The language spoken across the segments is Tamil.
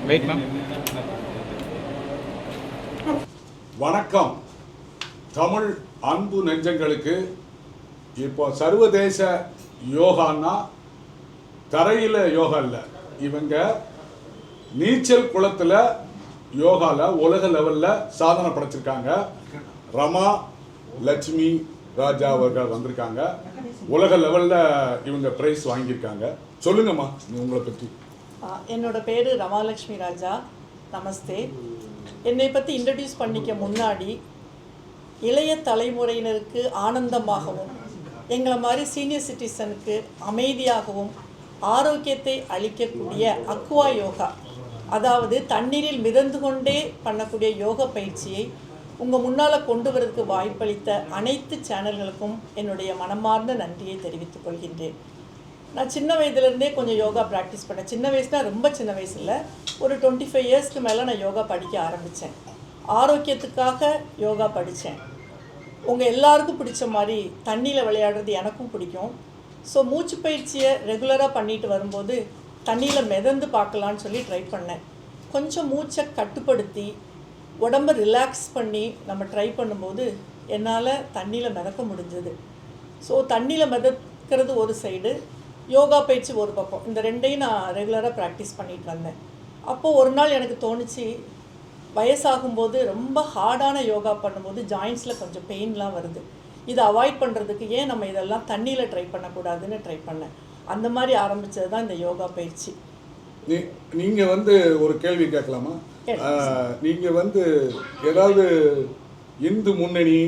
Wait ma'am. வணக்கம் தமிழ் அன்பு நெஞ்சங்களுக்கு. இப்போ சர்வதேச யோகான்னா தரையில் யோகா இல்லை, இவங்க நீச்சல் குளத்தில் யோகாவில் உலக லெவலில் சாதனை படைச்சிருக்காங்க. ரமா லட்சுமி ராஜா அவர்கள் வந்திருக்காங்க. உலக லெவலில் இவங்க ப்ரைஸ் வாங்கியிருக்காங்க. சொல்லுங்கம்மா உங்களை பற்றி. என்னோட பேர் ரமாலட்சுமி ராஜா. நமஸ்தே. என்னை பற்றி இன்ட்ரடியூஸ் பண்ணிக்க முன்னாடி இளைய தலைமுறையினருக்கு ஆனந்தமாகவும் எங்களை மாதிரி சீனியர் சிட்டிசனுக்கு அமைதியாகவும் ஆரோக்கியத்தை அளிக்கக்கூடிய அக்வா யோகா, அதாவது தண்ணீரில் மிதந்து கொண்டே பண்ணக்கூடிய யோகா பயிற்சியை உங்கள் முன்னால் கொண்டு வரதுக்கு வாய்ப்பளித்த அனைத்து சேனல்களுக்கும் என்னுடைய மனமார்ந்த நன்றியை தெரிவித்துக் கொள்கின்றேன். நான் சின்ன வயதுலேருந்தே கொஞ்சம் யோகா ப்ராக்டிஸ் பண்ணேன். சின்ன வயசுனால் ரொம்ப சின்ன வயசு இல்லை, ஒரு 25 இயர்ஸ்க்கு மேலே நான் யோகா படிக்க ஆரம்பித்தேன். ஆரோக்கியத்துக்காக யோகா படித்தேன். உங்கள் எல்லாருக்கும் பிடிச்ச மாதிரி தண்ணியில் விளையாடுறது எனக்கும் பிடிக்கும். ஸோ மூச்சு பயிற்சியை ரெகுலராக பண்ணிட்டு வரும்போது தண்ணியில் மிதந்து பார்க்கலான்னு சொல்லி ட்ரை பண்ணேன். கொஞ்சம் மூச்சை கட்டுப்படுத்தி உடம்பை ரிலாக்ஸ் பண்ணி நம்ம ட்ரை பண்ணும்போது என்னால் தண்ணியில் மிதக்க முடிஞ்சது. ஸோ தண்ணியில் மிதக்கிறது ஒரு சைடு, யோகா பயிற்சி ஒரு பக்கம், இந்த ரெண்டையும் நான் ரெகுலராக ப்ராக்டிஸ் பண்ணிட்டு வந்தேன். அப்போது ஒரு நாள் எனக்கு தோணுச்சு, வயசாகும்போது ரொம்ப ஹார்டான யோகா பண்ணும்போது ஜாயின்ஸில் கொஞ்சம் பெயின்லாம் வருது. இதை அவாய்ட் பண்ணுறதுக்கு ஏன் நம்ம இதெல்லாம் தண்ணியில் ட்ரை பண்ணக்கூடாதுன்னு ட்ரை பண்ணேன். அந்த மாதிரி ஆரம்பித்தது தான் இந்த யோகா பயிற்சி. நீங்கள் ஒரு கேள்வி கேட்கலாமா? நீங்கள் ஏதாவது இந்து முன்னணி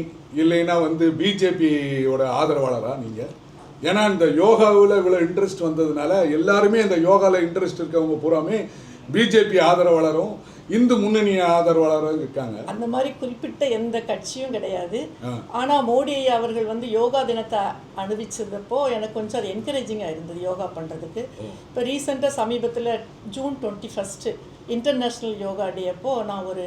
இல்லைன்னா பிஜேபியோட ஆதரவாளரா நீங்கள்? ஏன்னா இந்த யோகாவில் இவ்வளோ இன்ட்ரெஸ்ட் வந்ததுனால எல்லாருமே இந்த யோகாவில் இன்ட்ரெஸ்ட் இருக்கவங்க பூராமே பிஜேபி ஆதரவாளரும் இந்து முன்னணி ஆதரவாளரும் இருக்காங்க. அந்த மாதிரி குறிப்பிட்ட எந்த கட்சியும் கிடையாது. ஆனால் மோடி அவர்கள் யோகா தினத்தை அனுபவிச்சதப்போ எனக்கு கொஞ்சம் அது என்கரேஜிங்காக இருந்தது யோகா பண்ணுறதுக்கு. இப்போ ரீசெண்டாக சமீபத்தில் ஜூன் 21 இன்டர்நேஷ்னல் யோகா டே அப்போ நான் ஒரு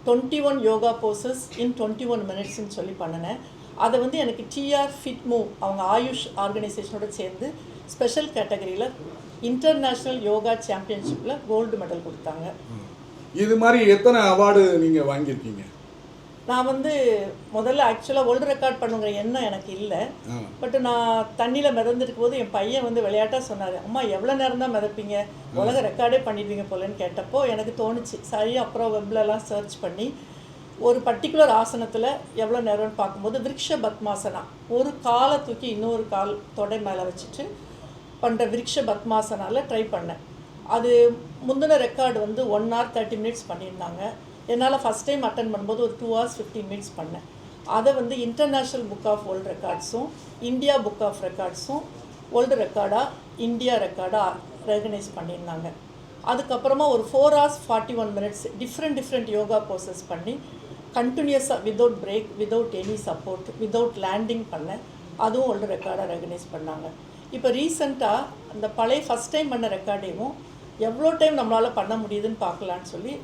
21 யோகா போசஸ் இன் 21 மினிட்ஸ்ன்னு சொல்லி பண்ணினேன். அதை எனக்கு டிஆர் ஃபிட் மூவ் அவங்க ஆயுஷ் ஆர்கனைசேஷனோட சேர்ந்து ஸ்பெஷல் கேட்டகரியில் இன்டர்நேஷ்னல் யோகா சாம்பியன்ஷிப்பில் கோல்டு மெடல் கொடுத்தாங்க. இது மாதிரி எத்தனை அவார்டு நீங்கள் வாங்கியிருக்கீங்க? நான் முதல்ல ஆக்சுவலாக வேர்ல்டு ரெக்கார்ட் பண்ணுங்கிற எண்ணம் எனக்கு இல்லை. பட் நான் தண்ணியில் மிதந்துருக்கும் போது என் பையன் விளையாட்டாக சொன்னார், அம்மா எவ்வளோ நேரம் தான் மிதப்பீங்க, உலக ரெக்கார்டே பண்ணிடுவீங்க போலன்னு கேட்டப்போ எனக்கு தோணுச்சு. சரி, அப்புறம் வெப்லலாம் சர்ச் பண்ணி ஒரு பர்டிகுலர் ஆசனத்தில் எவ்வளோ நேரம்னு பார்க்கும்போது விருக்ஷ பத்மாசனா, ஒரு காலை தூக்கி இன்னொரு கால் தொடை மேலே வச்சுட்டு பண்ணுற விருக்ஷ பத்மாசனாவில் ட்ரை பண்ணேன். அது முந்தின ரெக்கார்டு 1 hour 30 minutes பண்ணியிருந்தாங்க. என்னால் ஃபஸ்ட் டைம் அட்டன் பண்ணும்போது ஒரு 2 hours 15 minutes பண்ணேன். அதை இன்டர்நேஷ்னல் புக் ஆஃப் வேர்ல்டு ரெக்கார்ட்ஸும் இந்தியா புக் ஆஃப் ரெக்கார்ட்ஸும் வேர்ல்டு ரெக்கார்டாக இந்தியா ரெக்கார்டாக ரெகனைஸ் பண்ணியிருந்தாங்க. அதுக்கப்புறமா ஒரு 4 hours 41 minutes different yoga poses பண்ணி கண்டினியூஸாக without break, without any support, without landing பண்ணேன். அதுவும் வேர்ல்டு ரெக்கார்டாக ரெகனைஸ் பண்ணாங்க. இப்போ ரீசெண்டாக அந்த பழைய ஃபஸ்ட் டைம் பண்ண ரெக்கார்டையும் எவ்வளோ டைம் நம்மளால் பண்ண முடியுதுன்னு பார்க்கலான்னு சொல்லி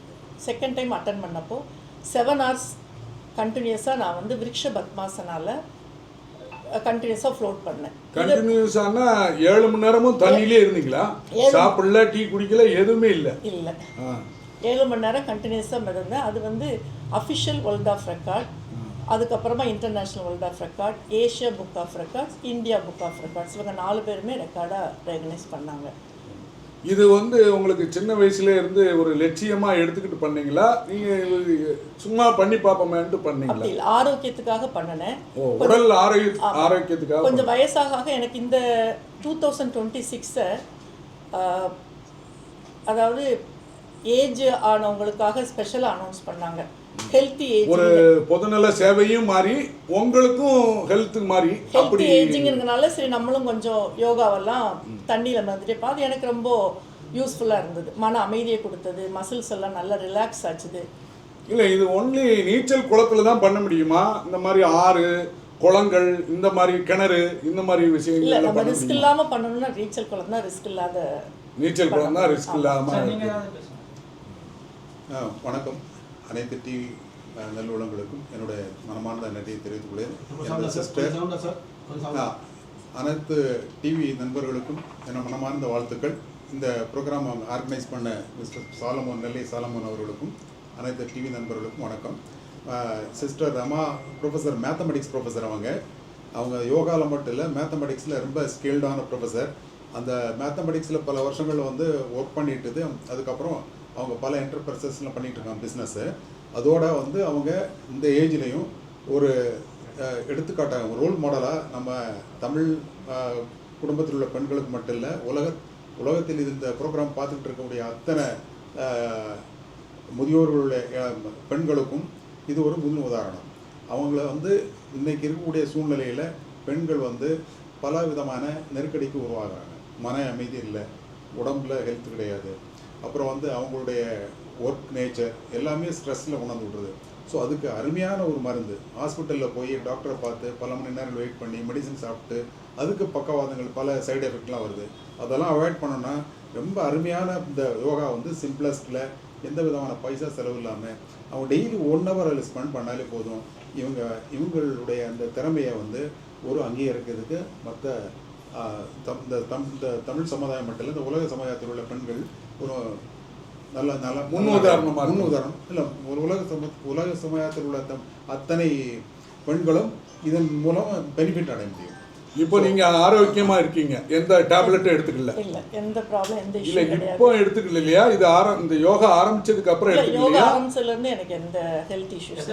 செகண்ட் டைம் அட்டன் பண்ணப்போ 7 hours கண்டினியூஸாக நான் விருக்ஷ பத்மாசனால் கண்டினியூஸாக ஃப்ளோட் பண்ணேன். கண்டினியூஸானா 7 மணி நேரமும் தண்ணியிலே இருந்தீங்களா? சாப்பிடல, டீ குடிக்கல, எதுவுமே இல்லை? இல்லை, 7 மணி நேரம் கண்டினியூஸாக மிதந்தேன். அது அஃபிஷியல் வேர்ல்ட் ஆஃப் ரெக்கார்ட், அதுக்கப்புறமா international world of record, Asia book of records, India book of records, இவங்க 4 பேருமே ரெக்கார்டாக ரெகனைஸ் பண்ணாங்க. இது உங்களுக்கு சின்ன வயசுல இருந்து ஒரு லட்சியமா எடுத்துக்கிட்டு பண்ணீங்களா, நீங்க சும்மா பண்ணி பார்ப்போமேன்ட்டு பண்ணீங்களா? இல்லை, ஆரோக்கியத்துக்காக பண்ணினேன். உடல் ஆரோக்கியத்துக்காக. கொஞ்சம் வயசாக எனக்கு இந்த 2026 அதாவது ஏஜ் ஆனவங்களுக்காக ஸ்பெஷலாக அனௌன்ஸ் பண்ணாங்க. ஹெல்த்தி ஏஜ், ஒரு பொதுநல சேவையும் மாறி உங்களுக்கும் ஹெல்த்து மாறி ஹெல்த்தி ஏஜிங்கிறதுனால சரி நம்மளும் கொஞ்சம் யோகாவெல்லாம் தண்ணியில் மிதந்துட்டே அது எனக்கு ரொம்ப யூஸ்ஃபுல்லாக இருந்தது. மன அமைதியை கொடுத்தது, மசில்ஸ் எல்லாம் நல்லா ரிலாக்ஸ் ஆச்சுது. இல்லை, இது ஒன்லி நீச்சல் குளத்தில் தான் பண்ண முடியுமா? இந்த மாதிரி ஆறு, குளங்கள், இந்த மாதிரி கிணறு, இந்த மாதிரி விஷயங்கள் இல்லை, நம்ம ரிஸ்க் இல்லாமல் பண்ணணும்னா நீச்சல் குளம் தான் ரிஸ்க் இல்லாத. நீச்சல் குளம் தான் ரிஸ்க் இல்லாமல். வணக்கம். அனைத்து டிவி நல்லுள்ளங்களுக்கும் என்னுடைய மனமார்ந்த நன்றியை தெரிவித்துக் கொள்கிறேன். சிஸ்டர், அனைத்து டிவி நண்பர்களுக்கும் என் மனமார்ந்த வாழ்த்துக்கள். இந்த ப்ரோக்ராம் ஆர்கனைஸ் பண்ண மிஸ்டர் சாலமோன், நெல்லை சாலமோன் அவர்களுக்கும் அனைத்து டிவி நண்பர்களுக்கும் வணக்கம். Sister Rama professor, mathematics professor. அவங்க யோகாவில் மட்டும் இல்லை, மேத்தமெட்டிக்ஸில் ரொம்ப ஸ்கில்டான ப்ரொஃபஸர். அந்த மேத்தமெட்டிக்ஸில் பல வருஷங்கள் வந்து ஒர்க் பண்ணிட்டுது. அதுக்கப்புறம் அவங்க பல என்டர்பிரைசஸ்லாம் பண்ணிகிட்டு இருக்காங்க பிஸ்னஸ்ஸு. அதோட வந்து அவங்க இந்த ஏஜ்லேயும் ஒரு எடுத்துக்காட்டாக ரோல் மாடலாக நம்ம தமிழ் குடும்பத்தில் உள்ள பெண்களுக்கு மட்டும் இல்லை, உலகத்தில் இந்த ப்ரோக்ராம் பார்த்துக்கிட்டு இருக்கக்கூடிய அத்தனை முதியோர்களுடைய பெண்களுக்கும் இது ஒரு முன் உதாரணம். அவங்கள வந்து இன்றைக்கி இருக்கக்கூடிய சூழ்நிலையில் பெண்கள் வந்து பல விதமான நெருக்கடிக்கு உருவாகிறாங்க. மன அமைதி இல்லை, உடம்புல ஹெல்த் கிடையாது, அப்புறம் வந்து அவங்களுடைய ஒர்க் நேச்சர் எல்லாமே ஸ்ட்ரெஸ்ஸில் கொண்டாந்து விடுறது. ஸோ அதுக்கு அருமையான ஒரு மருந்து. ஹாஸ்பிட்டலில் போய் டாக்டரை பார்த்து பல மணி நேரம் வெயிட் பண்ணி மெடிசன் சாப்பிட்டு அதுக்கு பக்கவாதங்கள், பல சைடு எஃபெக்ட்லாம் வருது. அதெல்லாம் அவாய்ட் பண்ணோன்னா ரொம்ப அருமையான இந்த யோகா வந்து சிம்பிளஸ்டில் எந்த விதமான பைசா செலவு இல்லாமல் அவங்க டெய்லி 1 hour அதில் ஸ்பெண்ட் பண்ணாலே போதும். இவங்களுடைய அந்த திறமையை வந்து ஒரு அங்கீகரிக்கிறதுக்கு மற்ற இந்த தமிழ் சமுதாயம் மட்டும் இல்லை, இந்த உலக சமுதாயத்தில் உள்ள பெண்கள் ஒரு நல்ல நல்ல முன்னுதாரணம் இல்லை. ஒரு உலக சமுதாயத்தில் உள்ள அத்தனை பெண்களும் இதன் மூலம் பெனிஃபிட் அடைய முடியும். இப்போ நீங்க ஆரோக்கியமா இருக்கீங்க, எந்த டேப்லெட்டும் எடுத்துக்கல? இல்ல, எந்த ப்ராப்ளம், எந்த இஷ்யூ இல்ல. இப்போ எடுத்துக்கல இல்லையா? இது இந்த யோகா ஆரம்பிச்சதுக்கு அப்புறம் எடுத்துக்கல யோகா ஆரம்பிச்சதுல இருந்து எனக்கு எந்த ஹெல்த் இஷ்யூஸ்.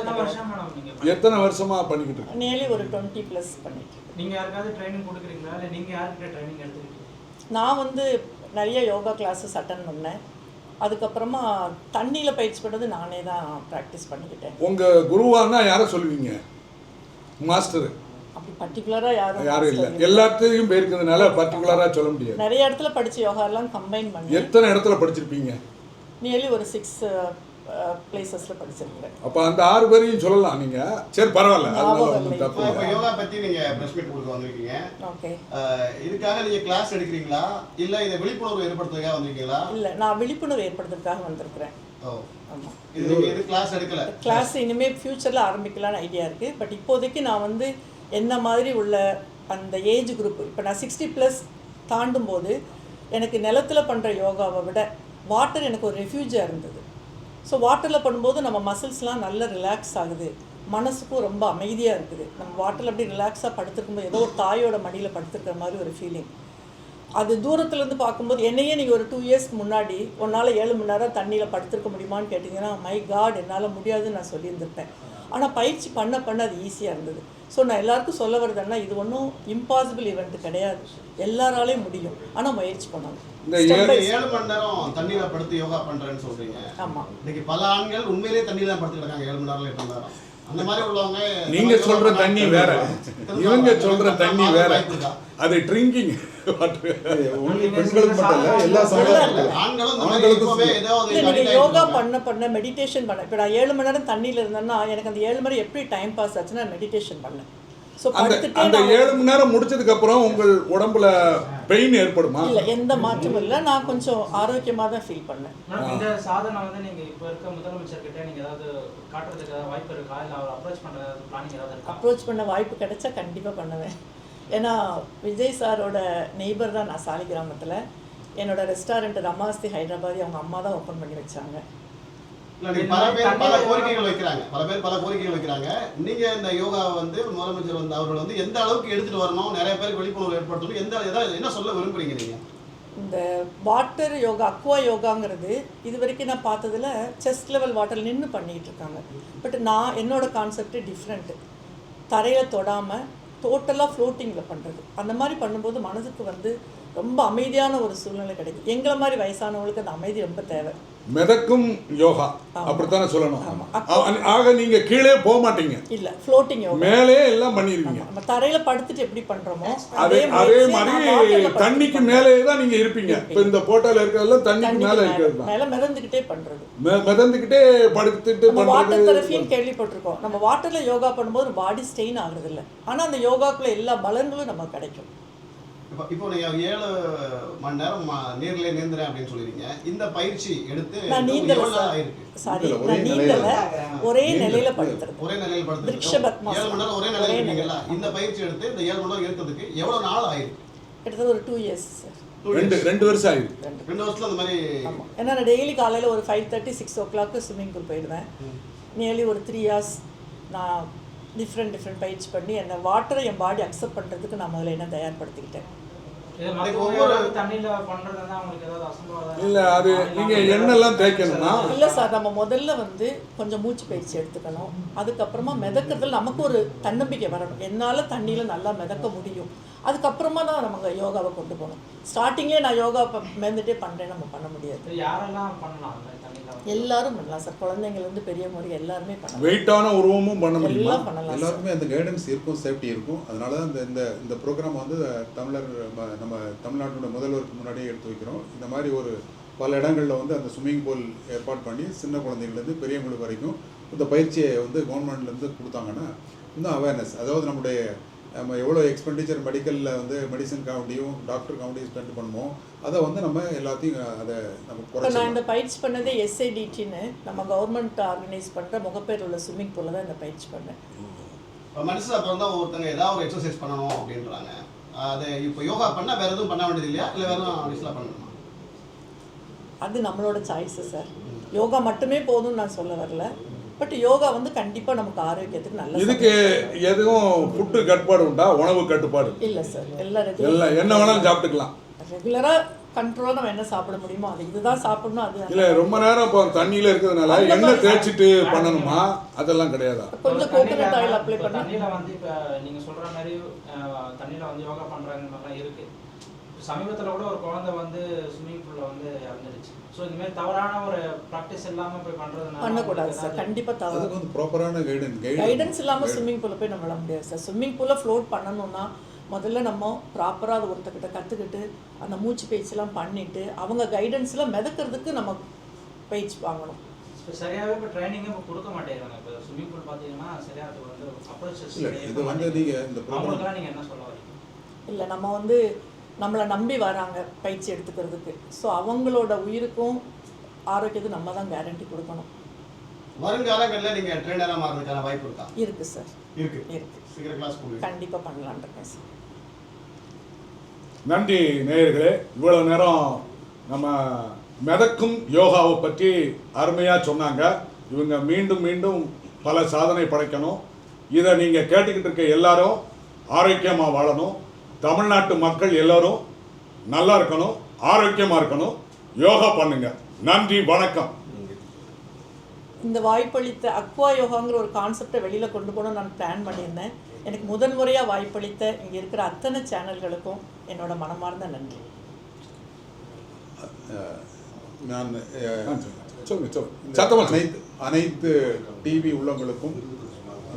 எத்தனை வருஷமா பண்ணிக்கிட்டு இருக்கீங்க? நியர்லி ஒரு 20+ பண்ணிட்டு. நீங்க யாருக்காவது ட்ரைனிங் கொடுக்குறீங்களா இல்ல நீங்க யார்கிட்ட ட்ரைனிங் எடுத்துக்கிட்டீங்க? நான் வந்து நிறைய யோகா கிளாஸஸ் அட்டன் பண்ணேன். அதுக்கப்புறமா தண்ணியில் பயிற்சி பண்ணுறது நானே தான் ப்ராக்டிஸ் பண்ணிக்கிட்டேன். உங்கள் குருவானா யாரை சொல்லுவீங்க? மாஸ்டர் அப்படி பர்டிகுலராக யாரும் இல்லை, எல்லாத்தையும் போயிருக்கிறதுனால பர்டிகுலராக சொல்ல முடியாது. நிறைய இடத்துல படித்த யோகாலாம் கம்பைன் பண்ணி. எத்தனை இடத்துல படிச்சிருப்பீங்க? நியர்லி ஒரு 6 பிளேசஸில் படிச்சிருக்கேன். அப்போ அந்த 6 பேரையும் சொல்லலாம் நீங்கள். சரி, பரவாயில்ல, தப்பு. யோகா பற்றி நீங்கள் ப்ரெஸ் மீட் கொடுக்க வந்திருக்கீங்க. ஓகே, இதுக்காக நீங்கள் கிளாஸ் எடுக்கிறீங்களா இல்லை இதை விழிப்புணர்வு ஏற்படுத்துறதுக்காக வந்திருக்கீங்களா? இல்லை, நான் விழிப்புணர்வு ஏற்படுத்துறதுக்காக வந்திருக்கிறேன். ஆமாம். இது கிளாஸ் எடுக்கல. கிளாஸ் இனிமேல் ஃப்யூச்சரில் ஆரம்பிக்கலான்னு ஐடியா இருக்குது. பட் இப்போதைக்கு நான் வந்து என்ன மாதிரி உள்ள அந்த ஏஜ் குரூப், இப்போ நான் 60+ தாண்டும் போது எனக்கு நிலத்தில் பண்ணுற யோகாவை விட வாட்டர் எனக்கு ஒரு ரெஃப்யூஜாக இருந்தது. ஸோ வாட்டரில் பண்ணும்போது நம்ம மசில்ஸ்லாம் நல்லா ரிலாக்ஸ் ஆகுது, மனசுக்கும் ரொம்ப அமைதியாக இருக்குது. நம்ம வாட்டரில் அப்படி ரிலாக்ஸாக படுத்துருக்கும்போது ஏதோ ஒரு தாயோட மடியில் படுத்துருக்கிற மாதிரி ஒரு ஃபீலிங். அது தூரத்துலேருந்து பார்க்கும்போது என்னையே நீங்கள் ஒரு 2 இயர்ஸ்க்கு முன்னாடி உன்னால் 7 மணி நேரம் தண்ணியில் படுத்திருக்க முடியுமான்னு கேட்டிங்கன்னா, மை காட், என்னால் முடியாதுன்னு நான் சொல்லியிருந்திருப்பேன். ஆனால் பயிற்சி பண்ண அது ஈஸியாக இருந்தது. ஸோ நான் எல்லாருக்கும் சொல்ல வருதுன்னா, இது ஒன்றும் இம்பாசிபிள் ஈவெண்ட் கிடையாது, எல்லாராலையும் முடியும். ஆனால் முயற்சி பண்ணணும். இந்த 7 மணி நேரம் தண்ணியில் படுத்து யோகா பண்ணுறேன்னு சொல்கிறீங்க. ஆமாம், இன்னைக்கு பல ஆண்கள் உண்மையிலேயே தண்ணியில் தான் படுத்துட்டு இருக்காங்க 7 மணி நேரம் 8 மணி நேரம். அந்த மாதிரி உள்ளவங்க நீங்க சொல்ற தண்ணி வேற, இவங்க சொல்ற தண்ணி வேற. அது ட்ரிங்கிங் வாட்டர். பெண்களுக்கு மட்டும் இல்லை, எல்லா சமுதாயத்திலும் ஆண்களும் யோகா பண்ண மெடிடேஷன் பண்ண. இப்போ நான் 7 மணி நேரம் தண்ணியில் இருந்தேன்னா எனக்கு அந்த 7 மணி எப்படி டைம் பாஸ் ஆச்சுன்னா மெடிடேஷன் பண்ணேன். ஸோ அந்த 7 மணி நேரம் முடிச்சதுக்கு அப்புறம் உங்கள் உடம்புல பெயின் ஏற்படுமா? இல்லை, எந்த மாற்றமும் இல்லை. நான் கொஞ்சம் ஆரோக்கியமாக தான் ஃபீல் பண்ணேன். இந்த சாதனை வந்து நீங்க இப்போ இருக்க முதலமைச்சர் கிட்ட நீங்க ஏதாவது காட்டுறதுக்கு வாய்ப்பு இருக்கா, இல்லை அவர் அப்ரோச் பண்ணுற பிளானிங் ஏதாவது இருக்கா? அப்ரோச் பண்ண வாய்ப்பு கிடைச்சா கண்டிப்பாக பண்ணுவேன். ஏன்னா விஜய் சாரோட நெய்பர் தான் நான் சாலிகிராமத்தில். என்னோட ரெஸ்டாரண்ட் ரமாஸ்தி ஹைதராபாதி அவங்க அம்மா தான் ஓப்பன் பண்ணி வச்சாங்க. பல பேர் பல கோரிக்கைகள் வைக்கிறாங்க. நீங்க இந்த யோகாவை வந்து முதலமைச்சர் வந்து அவர்கள் வந்து எந்த அளவுக்கு எடுத்துட்டு வரணும், நிறைய பேருக்கு விழிப்புணர்வு ஏற்படுத்தணும், என்ன சொல்ல விரும்புறீங்க நீங்க? இந்த வாட்டர் யோகா, அக்வா யோகாங்கிறது இது வரைக்கும் நான் பார்த்ததில் செஸ்ட் லெவல் வாட்டர் நின்று பண்ணிகிட்டு இருக்காங்க. பட் நான் என்னோட கான்செப்ட் டிஃப்ரெண்ட்டு. தரையில் தொடாமல் டோட்டலாக ஃப்ளோட்டிங்கில் பண்ணுறது. அந்த மாதிரி பண்ணும்போது மனதுக்கு வந்து ரொம்ப அமைதியான ஒரு சூழ்நிலை கிடைக்கும். எங்களை மாதிரி வயசானவங்களுக்கு அந்த அமைதி ரொம்ப தேவை. மிதக்கும் யோகா அப்படித்தானே சொல்லணும். ஆக நீங்க கீழே போக மாட்டீங்க, இல்ல ஃப்ளோட்டிங் யோகா மேலே எல்லாம் பண்ணிருவீங்க. நம்ம தரையில படுத்துட்டு எப்படி பண்றோமோ அதே மாதிரி தண்ணிக்கு மேலே தான் நீங்க இருப்பீங்க. இப்போ இந்த போட்டோல இருக்கிறதெல்லாம் தண்ணிக்கு மேலே இருக்கிறது தான். மேல மிதந்துக்கிட்டே பண்றது, மிதந்துக்கிட்டே படுத்துட்டு பண்றது. வாட்டர் தெரபின்னு கேள்விப்பட்டிருக்கோம். நம்ம வாட்டர்ல யோகா பண்ணும்போது பாடி ஸ்ட்ரெயின் ஆகுறது இல்லை, ஆனா அந்த யோகாக்குள்ள எல்லா பலன்களும் நமக்கு கிடைக்கும். இப்போ நீங்க 7 மணி நேரம் நீர்ல நீந்துறேன் அப்படின்னு சொல்லிருக்கீங்க. இந்த பயிற்சி எடுத்து நான் நீந்தல சாரி, நான் நீந்தல, ஒரே நிலையில படுத்துறது. 7 மணி நேரம் ஒரே நிலையில இருக்கீங்களா? இந்த பயிற்சி எடுத்து இந்த 7 மணி நேரம் இருக்கிறதுக்கு எவ்வளவு நாள் ஆயிருக்கு? கிட்டத்தட்ட ஒரு 2 இயர்ஸ். 2 வருஷம் ஆயிருக்கு. 2 வருஷத்துல அந்த மாதிரி. ஆமாம், ஏன்னா நான் டெய்லி காலையில் ஒரு 5:30 6 o'clock ஸ்விம்மிங் பூல் போயிடுவேன். நியர்லி ஒரு 3 hours நான் டிஃப்ரெண்ட் பயிற்சி பண்ணி அந்த வாட்டரை என் பாடி அக்செப்ட் பண்ணுறதுக்கு நான் முதல்ல என்ன தயார்படுத்திக்கிட்டேன். இல்லை அது நீங்கள் எண்ணெல்லாம் தேய்க்கணுமா? இல்லை சார், நம்ம முதல்ல வந்து கொஞ்சம் மூச்சு பயிற்சி எடுத்துக்கணும். அதுக்கப்புறமா மிதக்கிறதுல நமக்கு ஒரு தன்னம்பிக்கை வரணும், என்னால் தண்ணியில் நல்லா மிதக்க முடியும். அதுக்கப்புறமா தான் நம்ம யோகாவை கொண்டு போகணும். ஸ்டார்டிங்லேயே நான் யோகா மிதந்துட்டே பண்ணுறேன் நம்ம பண்ண முடியாது. யாரெல்லாம் பண்ணலாம்? எல்லாரும் பண்ணலாம் சார், குழந்தைங்கள்லேருந்து பெரியவங்க வரைக்கும் எல்லாருமே பண்ணலாம். வெயிட்டான உருவமும் பண்ண முடியும், எல்லாம் பண்ணலாம். எல்லாருக்குமே அந்த கைடன்ஸ் இருக்கும், சேஃப்டி இருக்கும். அதனால தான் இந்த ப்ரோக்ராம் வந்து நம்ம தமிழ்நாட்டோட முதல்வருக்கு முன்னாடியே எடுத்து வைக்கிறோம். இந்த மாதிரி ஒரு பல இடங்களில் வந்து அந்த ஸ்விம்மிங் பூல் ஏற்பாடு பண்ணி சின்ன குழந்தைங்கள்லேருந்து பெரியவங்களுக்கு வரைக்கும் இந்த பயிற்சியை வந்து கவர்மெண்ட்லேருந்து கொடுத்தாங்கன்னா இன்னும் அவேர்னஸ், அதாவது நம்ம எவ்வளோ எக்ஸ்பெண்டிச்சர் மெடிக்கலில் வந்து மெடிசனுக்காண்டியும் டாக்டருக்காண்டியும் ஸ்பெண்ட் பண்ணுமோ அதை வந்து நம்ம எல்லாத்தையும் அதை நம்ம இப்போ நான் இந்த பயிற்சி பண்ணதே SIDTன்னு நம்ம கவர்மெண்ட் ஆர்கனைஸ் பண்ணுற முகப்பேர் உள்ள ஸ்விம்மிங் பூலில் தான் இந்த பயிற்சி பண்ணேன். இப்போ மனுஷன் அப்புறம் தான் ஒருத்தங்க ஏதாவது ஒரு எக்ஸசைஸ் பண்ணணும் அப்படின்றாங்க. அது இப்போ யோகா பண்ணால் வேறு எதுவும் பண்ண வேண்டியது இல்லையா, இல்லை வேறு எதுவும் அடிஷனலாக பண்ணணுமா? அது நம்மளோட சாய்ஸு சார். யோகா மட்டுமே போதும்னு நான் சொல்ல வரல, பட் யோகா வந்து கண்டிப்பாக நமக்கு ஆரோக்கியத்துக்கு நல்ல. இதுக்கு எதுவும் ஃபுட்டு கட்டுப்பாடு உண்டா? உணவு கட்டுப்பாடு இல்லை சார், எல்லாம் என்ன வேணாலும் சாப்பிட்டுக்கலாம். ரெகுலராக கண்ட்ரோலாக நம்ம என்ன சாப்பிட முடியுமோ அது இதுதான் சாப்பிடணும். அது இல்லை ரொம்ப நேரம் இப்போ தண்ணியில் இருக்கிறதுனால எண்ணெய் தேய்ச்சிட்டு பண்ணணுமா? அதெல்லாம் கிடையாதா? கொஞ்சம் கோகனட் ஆயில் அப்ளை பண்ணி தண்ணியில் வந்து இப்போ நீங்கள் சொல்கிற மாதிரி தண்ணியில் வந்து யோகா பண்ணுறாங்க மாதிரிலாம் இருக்குது. சமீபத்தில் கூட ஒரு குழந்தை வந்து ஸ்விம்மிங் பூலில் வந்து இறந்துடுச்சு. ஸோ இந்தமாதிரி தவறான ஒரு ப்ராக்டிஸ் இல்லாமல் போய் பண்ணுறதுனால பண்ணக்கூடாது சார், கண்டிப்பாக தவறு. அதுக்கு வந்து ப்ராப்பரான கைடன்ஸ் இல்லாமல் ஸ்விம்மிங் பூலில் போய் நம்ம விட முடியாது சார். ஸ்விம்மிங் பூலில் ஃப்ளோட் பண்ணணும்னா முதல்ல நம்ம ப்ராப்பராக அது ஒருத்தக்கிட்ட கற்றுக்கிட்டு அந்த மூச்சு பயிற்சிலாம் பண்ணிவிட்டு அவங்க கைடன்ஸில் மிதக்கிறதுக்கு நம்ம பயிற்சி வாங்கணும். இப்போ சரியாகவே இப்போ ட்ரைனிங்கே இப்போ கொடுக்க மாட்டேங்கிறாங்க. இப்போ ஸ்விம்மிங் பூல் பார்த்தீங்கன்னா சரியாக அது வந்து அப்ரோச்சஸ் இல்லை. இது வந்து நீங்கள் இந்த அவங்களுக்குலாம் நீங்கள் என்ன சொல்ல வரீங்க? இல்லை, நம்ம வந்து நம்மளை நம்பி வராங்க பயிற்சி எடுத்துக்கிறதுக்கு. ஸோ அவங்களோட உயிருக்கும் ஆரோக்கியத்துக்கு நம்ம தான் கேரண்டி கொடுக்கணும். வருங்காலங்களில் நீங்கள் ட்ரெயினராக மாறதுக்கான வாய்ப்பு இருக்கா? இருக்குது சார், இருக்குது. சீக்கிரம் கிளாஸ் போடுவீங்க? கண்டிப்பாக பண்ணலான்னு இருக்கேன் சார். நன்றி நேயர்களே, இவ்வளோ நேரம் நம்ம மிதக்கும் யோகாவை பற்றி அருமையாக சொன்னாங்க. இவங்க மீண்டும் பல சாதனை படைக்கணும். இதை நீங்கள் கேட்டுக்கிட்டு இருக்க எல்லாரும் ஆரோக்கியமாக வாழணும். தமிழ்நாட்டு மக்கள் எல்லோரும் நல்லா இருக்கணும், ஆரோக்கியமாக இருக்கணும். யோகா பண்ணுங்க. நன்றி, வணக்கம். இந்த வாய்ப்பளித்த அக்வா யோகாங்கிற ஒரு கான்செப்டை வெளியில் கொண்டு போகணும்னு நான் பிளான் பண்ணியிருந்தேன். எனக்கு முதன்முறையாக வாய்ப்பளித்த இங்கே இருக்கிற அத்தனை சேனல்களுக்கும் என்னோட மனமார்ந்த நன்றி. நான் அனைத்து டிவி உள்ளவங்களுக்கும்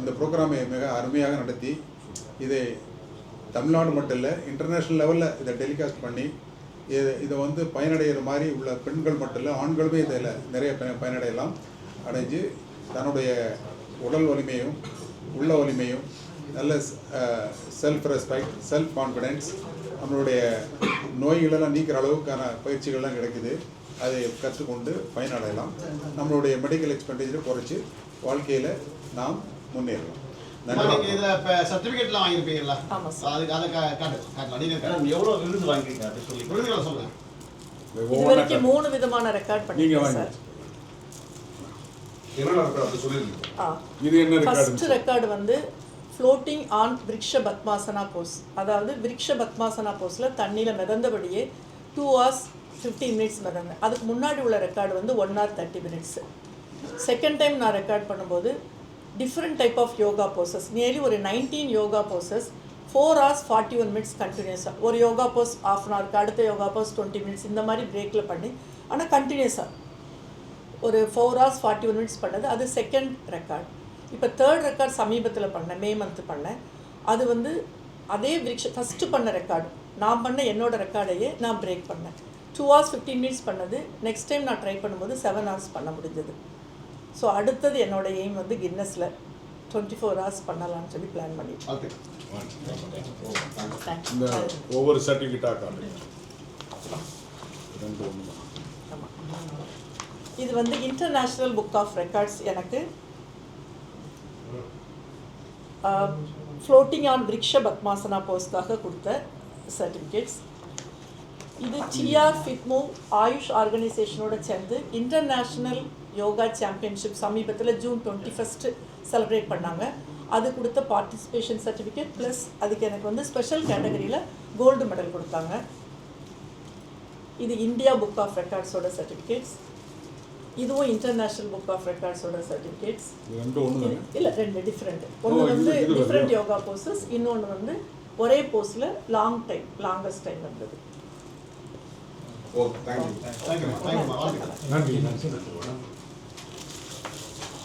இந்த ப்ரோக்ராமை மிக அருமையாக நடத்தி இதை தமிழ்நாடு மட்டும் இல்லை இன்டர்நேஷ்னல் லெவலில் இதை டெலிகாஸ்ட் பண்ணி இதை வந்து பயனடைகிற மாதிரி உள்ள பெண்கள் மட்டும் இல்லை ஆண்களுமே இதில் நிறைய பயனடையலாம். அடைஞ்சு தன்னுடைய உடல் வலிமையும் உள்ள வலிமையும் நல்ல செல்ஃப் ரெஸ்பெக்ட், செல்ஃப் கான்ஃபிடென்ஸ், நம்மளுடைய நோய்களெல்லாம் நீக்கிற அளவுக்கான பயிற்சிகள்லாம் கிடைக்குது. அதை கற்றுக்கொண்டு பயனடையலாம். நம்மளுடைய மெடிக்கல் எக்ஸ்பெண்டிச்சரை குறைச்சி வாழ்க்கையில் நாம் முன்னேறலாம். சர்டிஃபிகேட்லாம் வாங்கியிருப்பீங்களா? ஆமாம் சார். அதுக்கு அதை காட்டலாம். நீங்கள் எவ்வளோ விருது வாங்கிருக்கீங்க அப்படி சொல்லி விருதுகளை சொல்லுங்கள். இது வரைக்கும் 3 விதமான ரெக்கார்ட் பண்ணிருக்கேன் சார். ஃபர்ஸ்ட் ரெக்கார்டு வந்து ஃப்ளோட்டிங் ஆன் விருக்ஷ பத்மாசனா போஸ். அதாவது விருக்ஷ பத்மாசனா போஸில் தண்ணியில் மிதந்தபடியே 2 hours 15 minutes மிதந்தேன். அதுக்கு முன்னாடி உள்ள ரெக்கார்டு வந்து 1 hour 30 minutes. செகண்ட் டைம் நான் ரெக்கார்ட் பண்ணும்போது different type of yoga poses, nearly ஒரு 19 யோகா போசஸ் 4 hours 41 minutes கண்டினியூஸாக. ஒரு யோகா போஸ் 1/2 hour, அடுத்த யோகா போஸ் 20 minutes, இந்த மாதிரி பிரேக்கில் பண்ணி ஆனால் கண்டினியூஸாக ஒரு 4 hours 41 minutes பண்ணது. அது செகண்ட் ரெக்கார்ட். இப்போ தேர்ட் ரெக்கார்ட் சமீபத்தில் பண்ணேன், மே மந்த் பண்ணேன். அது வந்து அதே ஃபஸ்ட்டு பண்ண ரெக்கார்டு, நான் பண்ண என்னோட ரெக்கார்டையே நான் பிரேக் பண்ணேன். 2 hours 15 minutes பண்ணது. நெக்ஸ்ட் டைம் நான் ட்ரை பண்ணும்போது 7 hours பண்ண முடிஞ்சது. ஸோ அடுத்தது என்னோட எய்ம் வந்து கின்னஸில் 24 hours பண்ணலாம்னு சொல்லி பிளான் பண்ணிட்டேன். இந்த ஒவ்வொரு சர்டிஃபிகேட்டாக இது வந்து இன்டர்நேஷ்னல் புக் ஆஃப் ரெக்கார்ட்ஸ் எனக்கு ஃப்ளோட்டிங் ஆன் விருக்ஷ பத்மாசனா போஸ்க்காக கொடுத்த சர்டிஃபிகேட்ஸ். இது சிஆர் ஃபிட்மோ ஆயுஷ் ஆர்கனைசேஷனோட சேர்ந்து இன்டர்நேஷ்னல் யோகா சாம்பியன்ஷிப் சமீபத்தில் ஜூன் 21 செலிப்ரேட் பண்ணாங்க. அது கொடுத்த பார்ட்டிசிபேஷன் சர்டிஃபிகேட் ப்ளஸ் அதுக்கு எனக்கு வந்து ஸ்பெஷல் கேட்டகரியில் கோல்டு மெடல் கொடுத்தாங்க. இது இந்தியா புக் ஆஃப் ரெக்கார்ட்ஸோட சர்டிஃபிகேட்ஸ். இதுவும் இன்டர்நேஷ்னல் புக் ஆஃப் ரெக்கார்ட்ஸோட சர்டிஃபிகேட்ஸ். இல்லை, 2 டிஃப்ரெண்ட். ஒன்று வந்து டிஃப்ரெண்ட் யோகா போசஸ், இன்னொன்று வந்து ஒரே போஸில் லாங்கஸ்ட் டைம் வந்தது. ஓ, தேங்க்யூ. தேங்க்யூ. நன்றி.